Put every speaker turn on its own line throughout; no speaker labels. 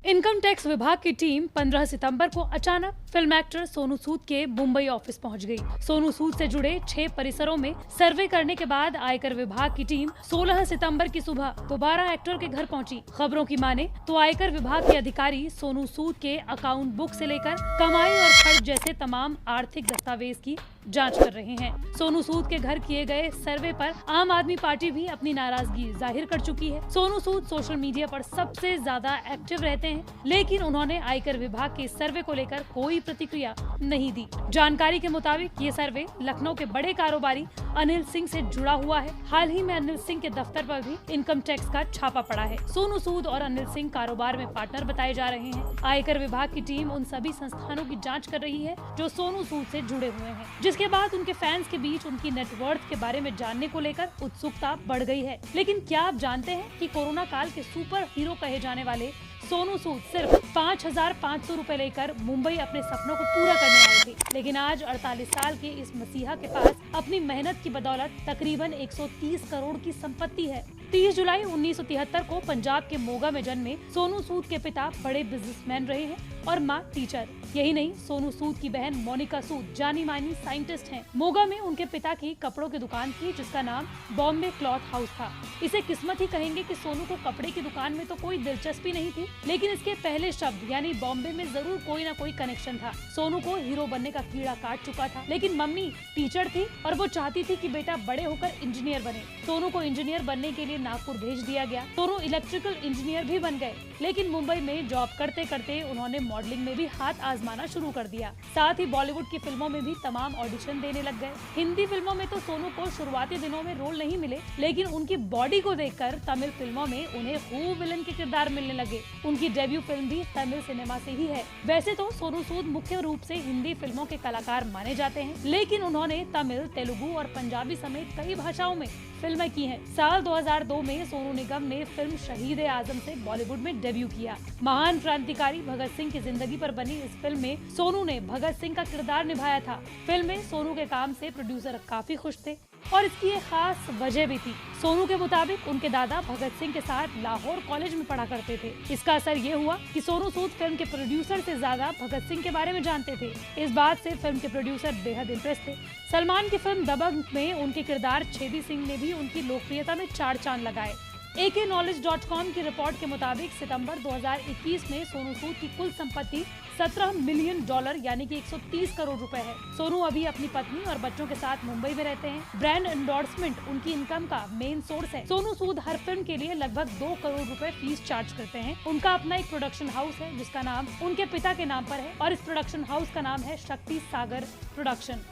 Income tax विभाग की team 15 सितंबर को अचानक फिल्म एक्टर सोनू सूद के मुंबई ऑफिस पहुंच गई। सोनू सूद से जुड़े 6 परिसरों में सर्वे करने के बाद आयकर विभाग की टीम 16 सितंबर की सुबह दोबारा एक्टर के घर पहुंची। खबरों की माने तो आयकर विभाग के अधिकारी सोनू सूद के अकाउंट बुक से लेकर कमाई और खर्च जैसे तमाम आर्थिक दस्तावेज की जांच कर रहे हैं। सोनू सूद के घर किए गए सर्वे पर आम आदमी पार्टी भी अपनी नाराजगी जाहिर कर चुकी है। सोनू सूद सोशल मीडिया पर सबसे ज्यादा एक्टिव रहते हैं, लेकिन उन्होंने आयकर विभाग के सर्वे को लेकर कोई प्रतिक्रिया नहीं दी। जानकारी के मुताबिक ये सर्वे लखनऊ के बड़े कारोबारी अनिल सिंह से जुड़ा हुआ है। हाल ही में अनिल सिंह के दफ्तर पर भी इनकम टैक्स का छापा पड़ा है। सोनू सूद और अनिल सिंह कारोबार में पार्टनर बताए जा रहे हैं। आयकर विभाग की टीम उन सभी संस्थानों की जांच कर रही है जो सोनू सूद से जुड़े हुए हैं, जिसके बाद उनके फैंस के बीच उनकी नेटवर्थ के बारे में जानने को लेकर उत्सुकता बढ़ गई है। लेकिन क्या आप जानते हैं कि कोरोना काल के सुपर हीरो कहे जाने वाले सोनू सूद सिर्फ 5,500 रुपए लेकर मुंबई अपने सपनों को पूरा करने आए थे, लेकिन आज 48 साल के इस मसीहा के पास अपनी मेहनत की बदौलत तकरीबन 130 करोड़ की संपत्ति है। 30 जुलाई 1973 को पंजाब के मोगा में जन्मे सोनू सूद के पिता बड़े बिजनेसमैन रहे हैं और मां टीचर। यही नहीं, सोनू सूद की बहन मोनिका सूद जानी मानी साइंटिस्ट हैं। मोगा में उनके पिता की कपड़ों की दुकान थी जिसका नाम बॉम्बे क्लॉथ हाउस था। इसे किस्मत ही कहेंगे कि सोनू को कपड़े की दुकान में तो कोई दिलचस्पी नहीं थी, लेकिन इसके पहले शब्द यानी बॉम्बे में जरूर कोई ना कोई कनेक्शन था। सोनू को हीरो बनने का कीड़ा काट चुका था, लेकिन मम्मी टीचर थी और वो चाहती थी कि बेटा बड़े होकर इंजीनियर बने। सोनू को इंजीनियर बनने के लिए नागपुर भेज दिया गया। सोनू इलेक्ट्रिकल इंजीनियर भी बन गए, लेकिन मुंबई में जॉब करते करते उन्होंने मॉडलिंग में भी हाथ आजमाना शुरू कर दिया। साथ ही बॉलीवुड की फिल्मों में भी तमाम ऑडिशन देने लग गए। हिंदी फिल्मों में तो सोनू को शुरुआती दिनों में रोल नहीं मिले, लेकिन उनकी बॉडी को देखकर तमिल फिल्मों में उन्हें खूब विलन के किरदार मिलने लगे। उनकी डेब्यू फिल्म भी तमिल सिनेमा से ही है। वैसे तो सोनू सूद मुख्य रूप से हिंदी फिल्मों के कलाकार माने जाते हैं, लेकिन उन्होंने तमिल, तेलुगु और पंजाबी समेत कई भाषाओं में फिल्में की हैं। साल 2002 में सोनू निगम ने फिल्म शहीद-ए-आजम से बॉलीवुड में डेब्यू किया। महान क्रांतिकारी भगत सिंह की जिंदगी पर बनी इस फिल्म में सोनू ने भगत सिंह का किरदार निभाया था। फिल्म में सोनू के काम से प्रोड्यूसर काफी खुश थे और इसकी एक खास वजह भी थी। सोनू के मुताबिक उनके दादा भगत सिंह के साथ लाहौर कॉलेज में पढ़ा करते थे। इसका असर ये हुआ कि सोनू सूद फिल्म के प्रोड्यूसर से ज्यादा भगत सिंह के बारे में जानते थे। इस बात से फिल्म के प्रोड्यूसर बेहद इम्प्रेस थे। सलमान की फिल्म दबंग में उनके किरदार छेदी सिंह ने भी उनकी लोकप्रियता में 4 चांद लगाए। AKknowledge.com की रिपोर्ट के मुताबिक सितंबर 2021 में सोनू सूद की कुल संपत्ति $17 मिलियन यानी कि 130 करोड़ रुपए है। सोनू अभी अपनी पत्नी और बच्चों के साथ मुंबई में रहते हैं। ब्रांड एंडोर्समेंट उनकी इनकम का मेन सोर्स है। सोनू सूद हर फिल्म के लिए लगभग 2 करोड़ रुपए फीस चार्ज करते हैं। उनका अपना एक प्रोडक्शन हाउस है जिसका नाम उनके पिता के नाम पर है और इस प्रोडक्शन हाउस का नाम है शक्ति सागर प्रोडक्शन।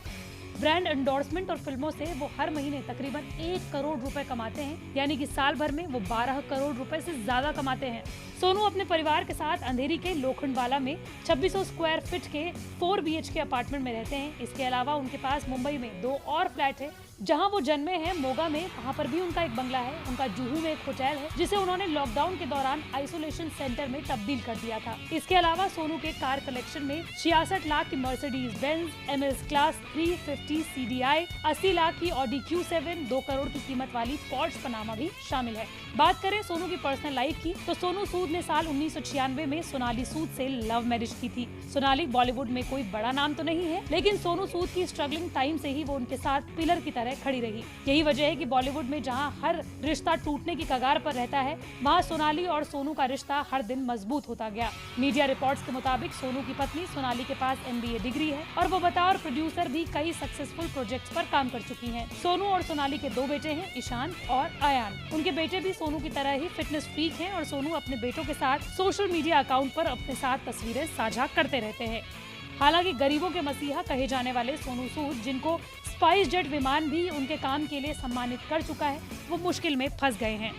ब्रांड एंडोर्समेंट और फिल्मों से वो हर महीने तकरीबन 1 करोड़ रुपए कमाते हैं, यानी कि साल भर में वो 12 करोड़ रुपए से ज्यादा कमाते हैं। सोनू अपने परिवार के साथ अंधेरी के लोखंडवाला में 2600 स्क्वायर फीट के 4 BHK अपार्टमेंट में रहते हैं। इसके अलावा उनके पास मुंबई में 2 और फ्लैट है। जहां वो जन्मे हैं मोगा में, वहां पर भी उनका एक बंगला है। उनका जुहू में एक होटल है जिसे उन्होंने लॉकडाउन के दौरान आइसोलेशन सेंटर में तब्दील कर दिया था। इसके अलावा सोनू के कार कलेक्शन में 66 लाख की Mercedes Benz MS class 350 CDI, 80 lakh की ऑडी Q7, 2 करोड़ की कीमत वाली पोर्श पनामा भी शामिल है। बात करें सोनू की पर्सनल लाइफ की, तो सोनू सूद ने साल 1996 में सोनाली सूद से लव मैरिज की थी। सोनाली बॉलीवुड में कोई बड़ा नाम तो नहीं है, लेकिन सोनू सूद की स्ट्रगलिंग टाइम से ही वो उनके साथ पिलर की तरह खड़ी रही। यही वजह है कि बॉलीवुड में जहां हर रिश्ता टूटने की कगार पर रहता है, वहां सोनाली और सोनू का रिश्ता हर दिन मजबूत होता गया। मीडिया रिपोर्ट्स के मुताबिक सोनू की पत्नी सोनाली के पास MBA डिग्री है और वो बतौर प्रोड्यूसर भी कई सक्सेसफुल प्रोजेक्ट्स पर काम कर चुकी हैं। सोनू और सोनाली के 2 बेटे हैं, ईशान और आयान। उनके बेटे भी सोनू की तरह ही फिटनेस फ्रीक हैं और सोनू अपने बेटों के साथ सोशल मीडिया अकाउंट पर अपने साथ तस्वीरें साझा करते रहते हैं। हालांकि गरीबों के मसीहा कहे जाने वाले सोनू सूद, जिनको स्पाइस जेट विमान भी उनके काम के लिए सम्मानित कर चुका है, वो मुश्किल में फंस गए हैं।